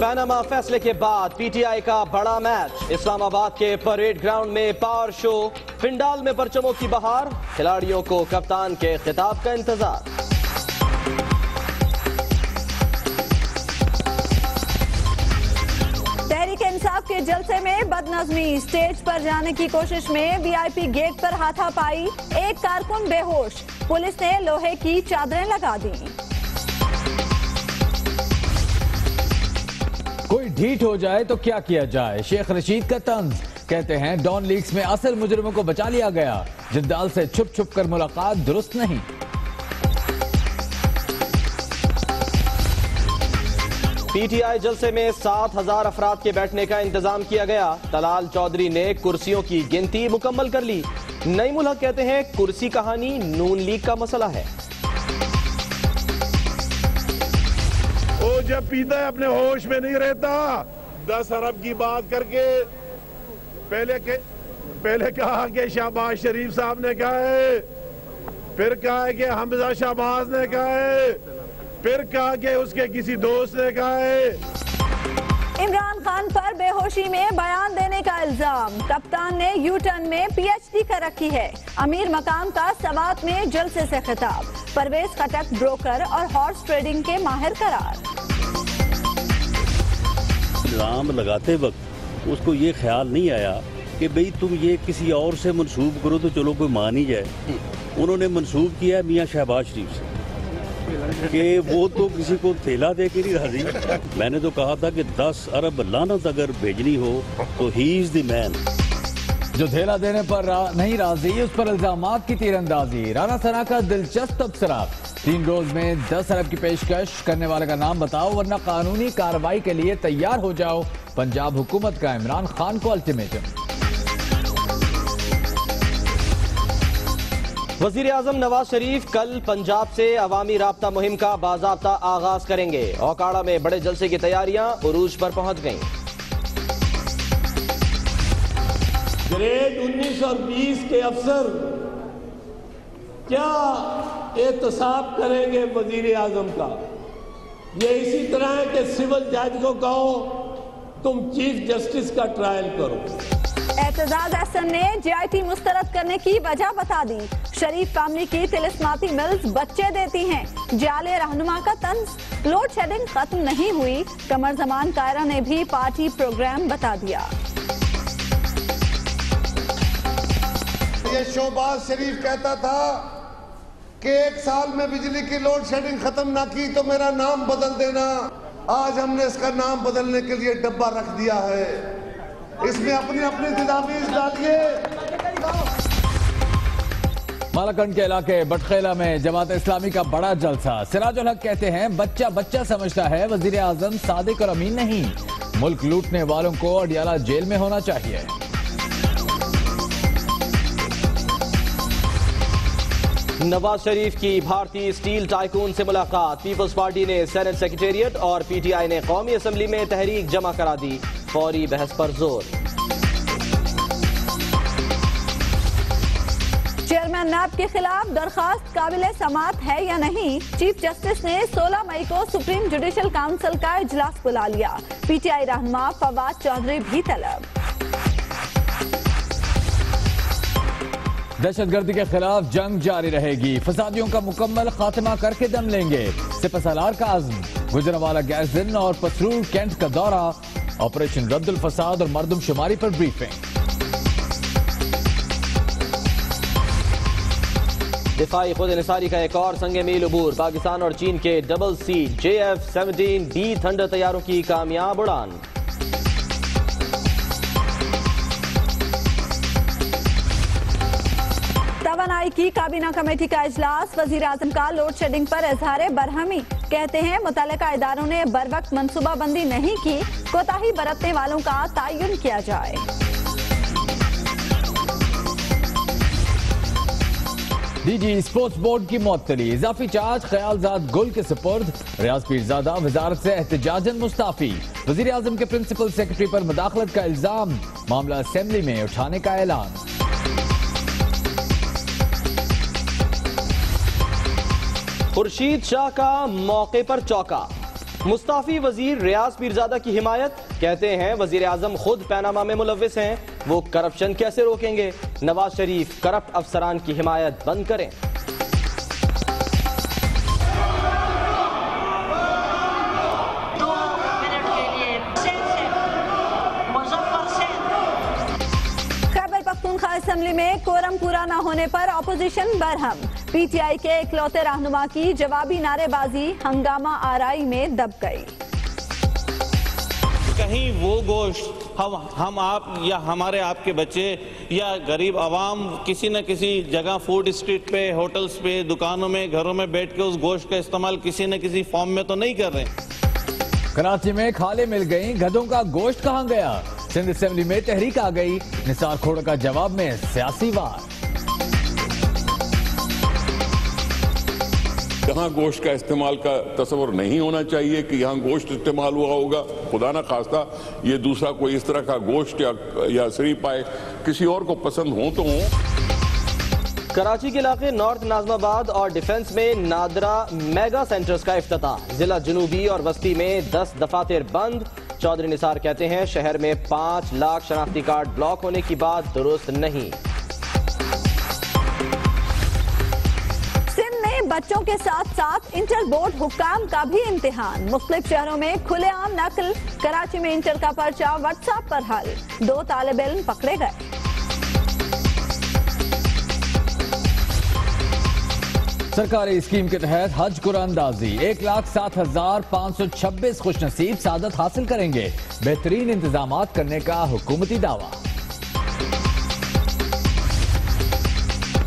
Panama फैसले के बाद पीटीआई का बड़ा मैच। इस्लामाबाद के परेड ग्राउंड में पावर शो, पिंडाल में परचमों की बहार, खिलाड़ियों को कप्तान के खिताब का इंतजार। तहरीक इंसाफ के जलसे में बदनज़मी, स्टेज पर जाने की कोशिश में वीआईपी गेट पर हाथापाई, एक कारकुन बेहोश, पुलिस ने लोहे की चादरें लगा दी। कोई ढीठ हो जाए तो क्या किया जाए, शेख रशीद का तंज। कहते हैं डॉन लीग्स में असल मुजरिमों को बचा लिया गया, जिंदाल से छुप छुप कर मुलाकात दुरुस्त नहीं। पीटीआई जलसे में 7,000 अफराद के बैठने का इंतजाम किया गया। तलाल चौधरी ने कुर्सियों की गिनती मुकम्मल कर ली। नईमुल हक कहते हैं कुर्सी कहानी नून लीग का मसला है। वो जब पीता है अपने होश में नहीं रहता। 10 अरब की बात करके पहले कहा कि शहबाज शरीफ साहब ने कहा है, फिर कहा है कि हमजा शहबाज ने कहा है, फिर कहा कि उसके किसी दोस्त ने कहा है। इमरान खान पर बेहोशी में बयान देने का इल्जाम, कप्तान ने यू टर्न में पीएचडी कर रखी है। अमीर मकाम का सवात में जलसे से खिताब, परवेज खटक ब्रोकर और हॉर्स ट्रेडिंग के माहिर करार। इल्जाम लगाते वक्त उसको ये ख्याल नहीं आया कि भाई तुम ये किसी और से मंसूब करो तो चलो कोई मान ही जाए। उन्होंने मंसूब किया मियां शहबाज शरीफ से कि वो तो किसी को थैला दे के नहीं राजी। मैंने तो कहा था कि 10 अरब लानत अगर भेजनी हो तो ही इज द मैन। जो थैला देने पर नहीं राजी, उस पर इल्जामात की तीरंदाजी। राना सना का दिलचस्प तबसरा, 3 रोज में 10 अरब की पेशकश करने वाले का नाम बताओ वरना कानूनी कार्रवाई के लिए तैयार हो जाओ। पंजाब हुकूमत का इमरान खान को अल्टीमेटम। वजीर आजम नवाज शरीफ कल पंजाब से अवामी राब्ता मुहिम का बाज़ाब्ता आगाज करेंगे। औकाड़ा में बड़े जलसे की तैयारियां उरूज पर पहुंच गईं। ग्रेड 19 और 20 के अफसर क्या एहतसाब करेंगे वजीर आजम का? ये इसी तरह है कि सिविल जज को कहो तुम चीफ जस्टिस का ट्रायल करो। एतजाज अहसन ने जेआईटी मुस्तरद करने की वजह बता दी। शरीफ फैमिली की तिलिस्माती मिल्स बच्चे देती हैं। जाले रहनुमा का तंज, लोड शेडिंग खत्म नहीं हुई, कमर जमान कायरा ने भी पार्टी प्रोग्राम बता दिया। ये शहबाज शरीफ कहता था कि 1 साल में बिजली की लोड शेडिंग खत्म ना की तो मेरा नाम बदल देना। आज हमने इसका नाम बदलने के लिए डब्बा रख दिया है, इसमें अपनी अपनी तजावीज डालिए। मालाकंड के इलाके बटखेला में जमात इस्लामी का बड़ा जलसा। सिराजुल हक कहते हैं बच्चा बच्चा समझता है, वजीर आजम सादिक और अमीन नहीं। मुल्क लूटने वालों को अडियाला जेल में होना चाहिए। नवाज शरीफ की भारतीय स्टील टाइकून से मुलाकात। पीपल्स पार्टी ने सेनेट सेक्रेटेरिएट और पीटीआई ने कौमी असम्बली में तहरीक जमा करा दी। फौरी बहस पर जोर। चेयरमैन नैब के खिलाफ दरखास्त काबिल समाअत है या नहीं? चीफ जस्टिस ने 16 मई को सुप्रीम जुडिशल काउंसिल का इजलास बुला लिया। पीटीआई रहनुमा फवाद चौधरी भी तलब। दहशतगर्दी के खिलाफ जंग जारी रहेगी, फसादियों का मुकम्मल खात्मा करके दम लेंगे। सिपहसालार का आज़म, गुजरांवाला गैरसन और पसरूर कैंट का दौरा। ऑपरेशन रद्दुल फसाद और मर्दमशुमारी पर ब्रीफिंग। दिफाई खुद निसारी का एक और संगे मील अबूर। पाकिस्तान और चीन के डबल सी JF-17B थंडर तैयारों की कामयाब उड़ान। तवानाई की काबीना कमेटी का इजलास। वजीर आजम का लोड शेडिंग पर इजहार बरहमी। कहते हैं मुतल्लिका इदारों ने बरवक्त मनसूबाबंदी नहीं की, कोताही बरतने वालों का तयन किया जाए। डीजी स्पोर्ट्स बोर्ड की मुअत्तली, इजाफी चार्ज ख्यालजाद गुल के सुपुर्द। रियाज पीरजादा वजारत से एहतजाजन मुस्ताफी। वजीर आजम के प्रिंसिपल सेक्रेटरी पर मुदाखलत का इल्जाम, मामला असेंबली में उठाने का ऐलान। खुर्शीद शाह का मौके पर चौका। मुस्ताफी वजीर रियाज पीरजादा की हिमायत, कहते हैं वजीर आजम खुद पैनामा में मुलव्विस हैं, वो करप्शन कैसे रोकेंगे। नवाज शरीफ करप्ट अफसरान की हिमायत बंद करें। असेंबली में कोरम पूरा न होने पर ऑपोजिशन बरहम, पीटीआई के इकलौते रहनुमा की जवाबी नारेबाजी हंगामा आराई में दब गई। कहीं वो गोश्त हम आप या हमारे आपके बच्चे या गरीब आवाम किसी न किसी जगह फूड स्ट्रीट पे, होटल्स पे, दुकानों में, घरों में बैठ के उस गोश्त का इस्तेमाल किसी न किसी फॉर्म में तो नहीं कर रहे। कराची में खाले मिल गई, गधों का गोश्त कहां गया। सिंध असेंबली में तहरीक आ गई, निसार खोड़ का जवाब में सियासी वार। यहाँ गोश्त का इस्तेमाल का तस्वर नहीं होना चाहिए कि यहाँ गोश्त इस्तेमाल हुआ होगा। खुदा ना खास्ता ये दूसरा कोई इस तरह का गोश्त या सरी पाए किसी और को पसंद हो तो हो। कराची के इलाके नॉर्थ नाजमाबाद और डिफेंस में नादरा मेगा सेंटर्स का इफ्तिताह। जिला जनूबी और वस्ती में 10 दफातर बंद। चौधरी निसार कहते हैं शहर में 5 लाख शनाख्ती कार्ड ब्लॉक होने की बात दुरुस्त नहीं। सिंध में बच्चों के साथ साथ इंटर बोर्ड हुक्काम का भी इम्तिहान। मुख्तलिफ शहरों में खुलेआम नकल। कराची में इंटर का पर्चा व्हाट्सएप पर हल, 2 तालिब इल्म पकड़े गए। सरकारी स्कीम के तहत हज कुरानंदाजी 1,07,526 खुशनसीब सादत हासिल करेंगे। बेहतरीन इंतजाम करने का हुकूमती दावा।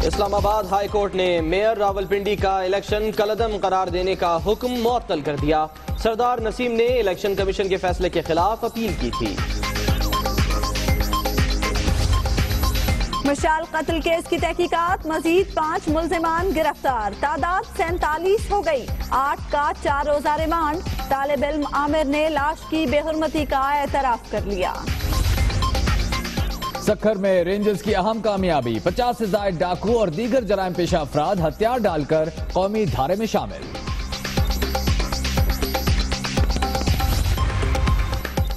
इस्लामाबाद हाई कोर्ट ने मेयर रावलपिंडी का इलेक्शन कलअदम करार देने का हुक्म मुअत्तल कर दिया। सरदार नसीम ने इलेक्शन कमीशन के फैसले के खिलाफ अपील की थी। मशाल कत्ल केस की तहकीकात, मजीद 5 मुल्जिमान गिरफ्तार, तादाद 47 हो गई। 8 का 4 रोजा रिमांड। तालिब इल्म आमिर ने लाश की बेहुरमती का एतराफ कर लिया। सक्खर में रेंजर्स की अहम कामयाबी, 50 से ज्यादा डाकू और दीगर जराइम पेशा अफराद हथियार डालकर कौमी धारे में शामिल।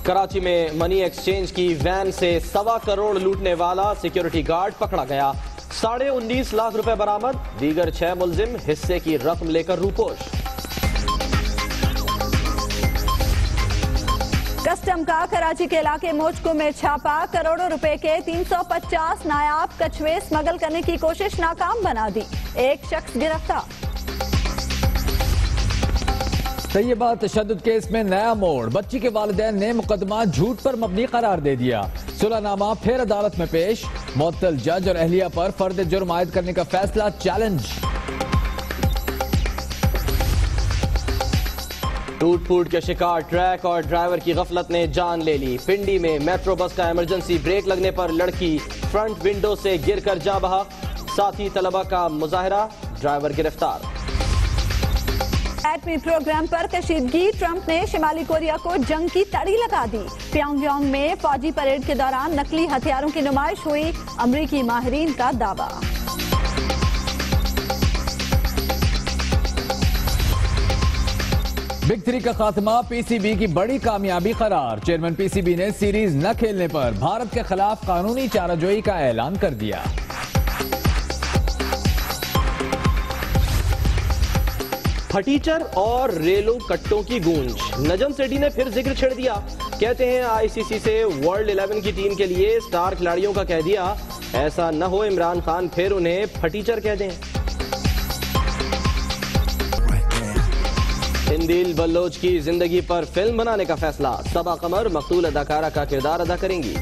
कराची में मनी एक्सचेंज की वैन से 1.25 करोड़ लूटने वाला सिक्योरिटी गार्ड पकड़ा गया। 19.5 लाख रुपए बरामद। दीगर 6 मुल्जिम हिस्से की रकम लेकर रूपोश। कस्टम का कराची के इलाके मोचको में छापा, करोड़ों रुपए के 350 नायाब कछुए स्मगल करने की कोशिश नाकाम बना दी। 1 शख्स गिरफ्तार। तैयबा तशद्दुद केस में नया मोड़, बच्ची के वालिदैन ने मुकदमा झूठ पर मबनी करार दे दिया। सुलहनामा फिर अदालत में पेश। मुअत्तल जज और अहलिया पर फर्द जुर्म आयद करने का फैसला चैलेंज। टूट फूट के शिकार ट्रक और ड्राइवर की गफलत ने जान ले ली। पिंडी में मेट्रो बस का इमरजेंसी ब्रेक लगने पर लड़की फ्रंट विंडो से गिरकर जान बहक। साथी तलबा का मुजाहरा, ड्राइवर गिरफ्तार। एटमी प्रोग्राम पर कशीदगी, ट्रंप ने शिमाली कोरिया को जंग की तड़ी लगा दी। प्योंगयांग में फौजी परेड के दौरान नकली हथियारों की नुमाइश हुई, अमरीकी माहिरीन का दावा। बिग 3 का खात्मा पीसीबी की बड़ी कामयाबी करार। चेयरमैन पीसीबी ने सीरीज न खेलने पर भारत के खिलाफ कानूनी चाराजोई का ऐलान कर दिया। फटीचर और रेलों कट्टों की गूंज, नजम सेठी ने फिर जिक्र छेड़ दिया। कहते हैं आईसीसी से वर्ल्ड 11 की टीम के लिए स्टार खिलाड़ियों का कह दिया। ऐसा न हो इमरान खान फिर उन्हें फटीचर कह दें। हिंदिल बल्लोच की जिंदगी पर फिल्म बनाने का फैसला। सबा कमर मकतूल अदाकारा का किरदार अदा करेंगी।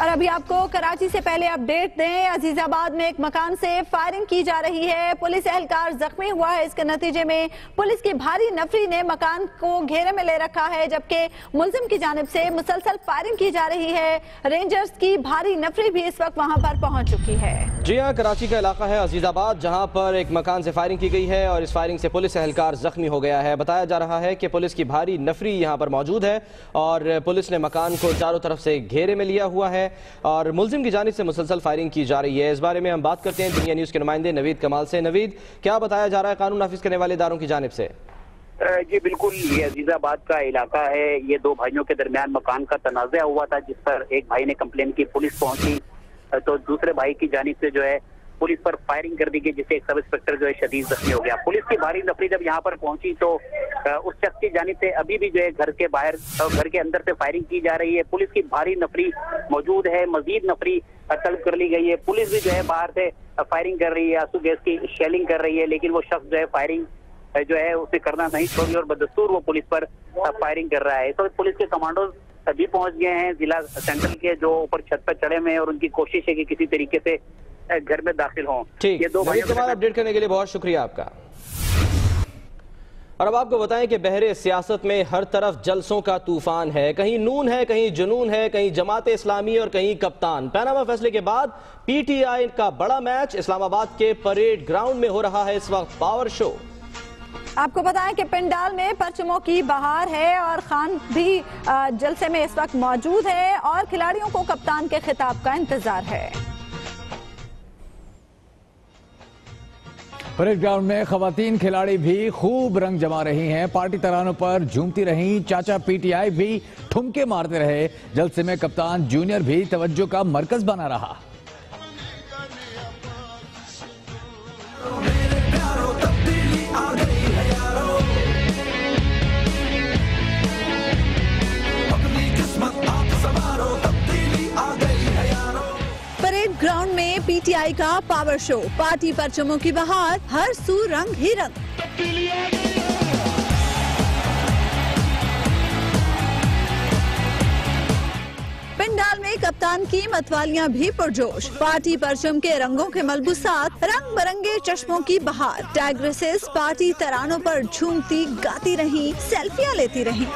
और अभी आपको कराची से पहले अपडेट दें, अजीजाबाद में एक मकान से फायरिंग की जा रही है। पुलिस एहलकार जख्मी हुआ है। इसके नतीजे में पुलिस की भारी नफरी ने मकान को घेरे में ले रखा है, जबकि मुलजिम की जानिब से मुसलसल फायरिंग की जा रही है। रेंजर्स की भारी नफरी भी इस वक्त वहां पर पहुंच चुकी है। जी हाँ, कराची का इलाका है अजीजाबाद, जहां पर एक मकान से फायरिंग की गई है और इस फायरिंग से पुलिस एहलकार जख्मी हो गया है। बताया जा रहा है कि पुलिस की भारी नफरी यहां पर मौजूद है और पुलिस ने मकान को चारों तरफ से घेरे में लिया हुआ है। है और मुलजिम की जानिब से मुसलसल फायरिंग की जा रही है। इस बारे में हम बात करते हैं दुनिया न्यूज़ के नुमाइंदे नवीद कमाल से। नवीद, क्या बताया जा रहा है कानून नाफिज करने वाले इदारों की जानिब से? जी बिल्कुल, ये अजीजाबाद का इलाका है। ये दो भाइयों के दरमियान मकान का तनाज़ा हुआ था, जिस पर एक भाई ने कंप्लेन की, पुलिस पहुंची तो दूसरे भाई की जानिब से जो है पुलिस पर फायरिंग कर दी गई, जिससे एक सब इंस्पेक्टर जो है शदीद जख्मी हो गया। पुलिस की भारी नफरी जब यहाँ पर पहुंची तो उस शख्स की जानिब से अभी भी जो है घर के बाहर और घर के अंदर से फायरिंग की जा रही है। पुलिस की भारी नफरी मौजूद है, मजीद नफरी तलब कर ली गई है। पुलिस भी जो है बाहर से फायरिंग कर रही है, आंसू गैस की शेलिंग कर रही है, लेकिन वो शख्स जो है फायरिंग जो है उसे करना नहीं छोड़ी और बदस्तूर वो पुलिस पर फायरिंग कर रहा है। तो पुलिस के कमांडोज अभी पहुंच गए हैं जिला सेंट्रल के, जो ऊपर छत पर चढ़े हुए हैं और उनकी कोशिश है कि किसी तरीके से घर में दाखिल हों। ठीक, ये दो भाई अपडेट करने के लिए बहुत शुक्रिया आपका। और अब आपको बताएं कि बहरे सियासत में हर तरफ जलसों का तूफान है। कहीं नून है, कहीं जुनून है, कहीं जमात इस्लामी और कहीं कप्तान। पनामा फैसले के बाद पीटीआई का बड़ा मैच इस्लामाबाद के परेड ग्राउंड में हो रहा है इस वक्त पावर शो। आपको बताएं कि पंडाल में परचमों की बहार है और खान भी जलसे में इस वक्त मौजूद है और खिलाड़ियों को कप्तान के खिताब का इंतजार है। परेड ग्राउंड में खवातीन खिलाड़ी भी खूब रंग जमा रही हैं, पार्टी तरानों पर झूमती रहीं। चाचा पीटीआई भी ठुमके मारते रहे। जलसे में कप्तान जूनियर भी तवज्जो का मरकज बना रहा। ग्राउंड में पीटीआई का पावर शो, पार्टी परचमों की बहार, हर सू रंग ही रंग। पंडाल में कप्तान की मतवालियां भी पुरजोश, पार्टी परचम के रंगों के मलबूसात, रंग बिरंगे चश्मों की बहार। टैग रेसेस पार्टी तरानों पर झूमती गाती रहीं, सेल्फियां लेती रहीं।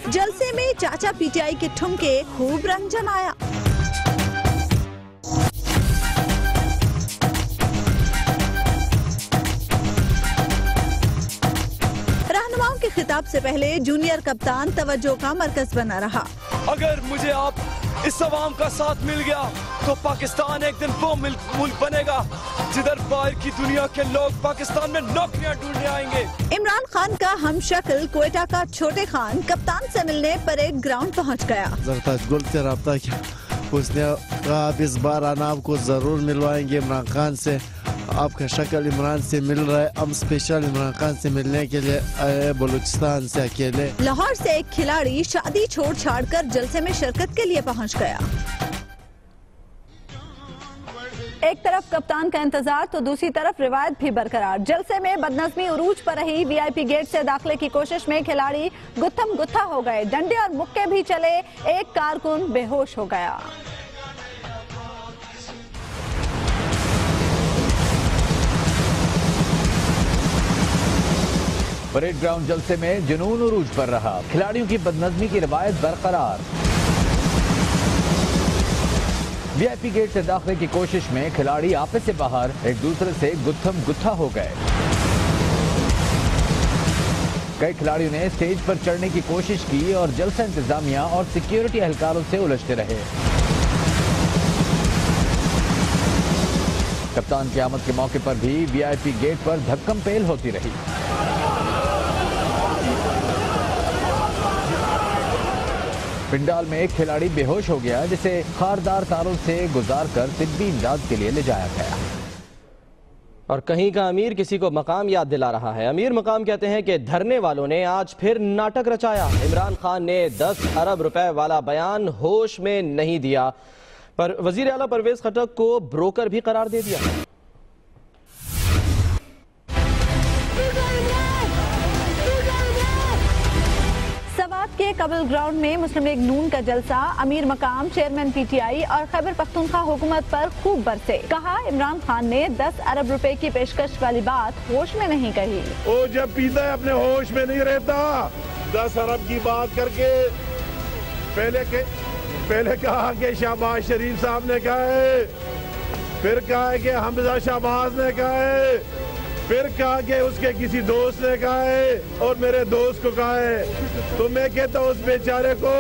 जलसे में चाचा पीटीआई के ठुमके खूब रंग जमाया। रहनुमाओं के खिताब से पहले जूनियर कप्तान तवज्जो का मरकज बना रहा। अगर मुझे आप इस अवाम का साथ मिल गया तो पाकिस्तान एक दिन वो मुल्क बनेगा जिधर बाहर की दुनिया के लोग पाकिस्तान में नौकरियां ढूंढने आएंगे। इमरान खान का हमशक्ल क्वेटा का छोटे खान कप्तान से मिलने परेड ग्राउंड पहुंच गया। गुल से रब्ता किया, उसने कहा आप इस बार आना आपको जरूर मिलवाएंगे इमरान खान से। आपका शक्ल इमरान से मिल रहा है, हम स्पेशल इमरान खान से मिलने के लिए आए बलूचिस्तान से अकेले। लाहौर से एक खिलाड़ी शादी छोड़ छाड़ कर जलसे में शिरकत के लिए पहुंच गया। एक तरफ कप्तान का इंतजार तो दूसरी तरफ रिवायत भी बरकरार। जलसे में बदनज़मी उरूज पर रही। वीआईपी गेट से दाखिले की कोशिश में खिलाड़ी गुत्थम गुत्था हो गए, डंडे और मुक्के भी चले, एक कारकुन बेहोश हो गया। परेड ग्राउंड जलसे में जुनून उरूज पर रहा, खिलाड़ियों की बदनज़मी की रिवायत बरकरार। वीआईपी गेट से दाखिले की कोशिश में खिलाड़ी आपस से बाहर एक दूसरे से गुत्थम गुत्था हो गए। कई खिलाड़ियों ने स्टेज पर चढ़ने की कोशिश की और जलसा इंतजामिया और सिक्योरिटी एहलकारों से उलझते रहे। कप्तान की आमद के मौके पर भी वीआईपी गेट पर धक्कम पेल होती रही। पिंडाल में एक खिलाड़ी बेहोश हो गया, जिसे खारदार तारों से गुजारकर तिब्बी इमदाद के लिए ले जाया गया। और कहीं का अमीर किसी को मकाम याद दिला रहा है। अमीर मकाम कहते हैं कि धरने वालों ने आज फिर नाटक रचाया। इमरान खान ने 10 अरब रुपए वाला बयान होश में नहीं दिया, पर वजीर आला परवेज खटक को ब्रोकर भी करार दे दिया। के कबल ग्राउंड में मुस्लिम लीग नून का जलसा। अमीर मकाम चेयरमैन पीटीआई और खैबर पख्तूनख्वा हुकूमत पर खूब बरसे। कहा इमरान खान ने 10 अरब रुपए की पेशकश वाली बात होश में नहीं कही। वो जब पीता है अपने होश में नहीं रहता। 10 अरब की बात करके पहले कहा कि शहबाज शरीफ साहब ने कहा है, फिर कहा है कि हमजा शहबाज ने कहा है, फिर कहा कि उसके किसी दोस्त ने कहा है और मेरे दोस्त को कहा है। तो मैं कहता हूँ उस बेचारे को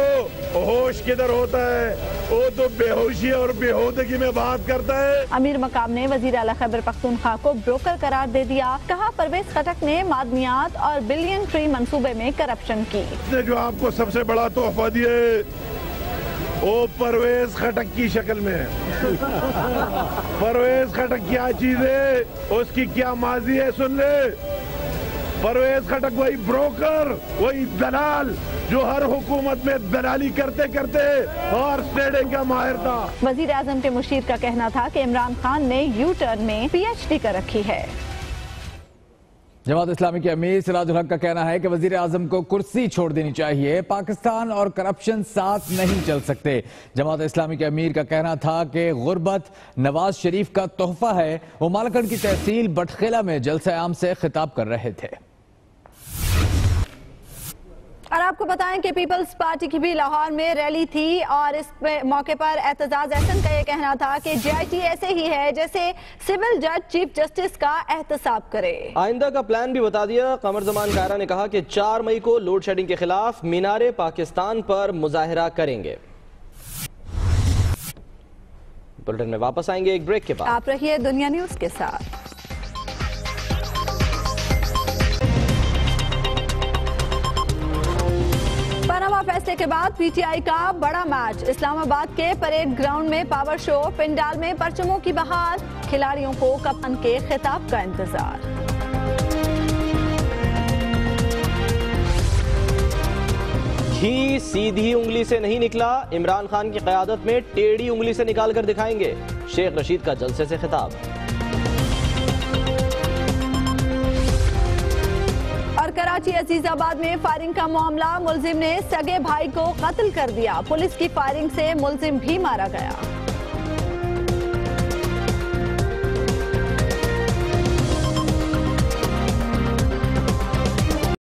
होश किधर होता है, वो तो बेहोशी और बेहूदगी में बात करता है। अमीर मकाम ने वजीर आला खैबर पख्तूनख्वा को ब्रोकर करार दे दिया। कहा परवेज खटक ने मादनियात और बिलियन ट्री मंसूबे में करप्शन की। उसने जो आपको सबसे बड़ा तोहफा दिया है वो परवेज खटक की शक्ल में है। परवेज खटक क्या चीज है, उसकी क्या माजी है, सुन ले। परवेज खटक वही ब्रोकर, वही दलाल जो हर हुकूमत में दलाली करते करते और ट्रेडिंग का माहिर था। वजीर आजम के मुशीर का कहना था कि इमरान खान ने यू टर्न में PhD कर रखी है। जमात इस्लामी के अमीर सिराजुल हक का कहना है कि वजीर आजम को कुर्सी छोड़ देनी चाहिए, पाकिस्तान और करप्शन साथ नहीं चल सकते। जमात इस्लामी के अमीर का कहना था कि गुर्बत नवाज शरीफ का तोहफा है। वो मालकन की तहसील बटखेला में जलसे आम से खिताब कर रहे थे। और आपको बताएं कि पीपल्स पार्टी की भी लाहौर में रैली थी और इस मौके पर एतजाज अहसन का यह कहना था कि JIT ऐसे ही है जैसे सिविल जज चीफ जस्टिस का एहतसाब करे। आइंदा का प्लान भी बता दिया। कमर जमान कायरा ने कहा कि 4 मई को लोड शेडिंग के खिलाफ मीनारे पाकिस्तान पर मुजाहिरा करेंगे। बुलेटिन में वापस आएंगे एक ब्रेक के बाद। आप रहिए दुनिया न्यूज के साथ। पनामा फैसले के बाद PTI का बड़ा मैच। इस्लामाबाद के परेड ग्राउंड में पावर शो, पिंडाल में परचमों की बहार, खिलाड़ियों को कप्तान के खिताब का इंतजार। घी सीधी उंगली से नहीं निकला, इमरान खान की क़यादत में टेढ़ी उंगली से निकाल कर दिखाएंगे। शेख रशीद का जलसे से खिताब। और कराची अजीजाबाद में फायरिंग का मामला, मुलजिम ने सगे भाई को कत्ल कर दिया। पुलिस की फायरिंग से मुलजिम भी मारा गया।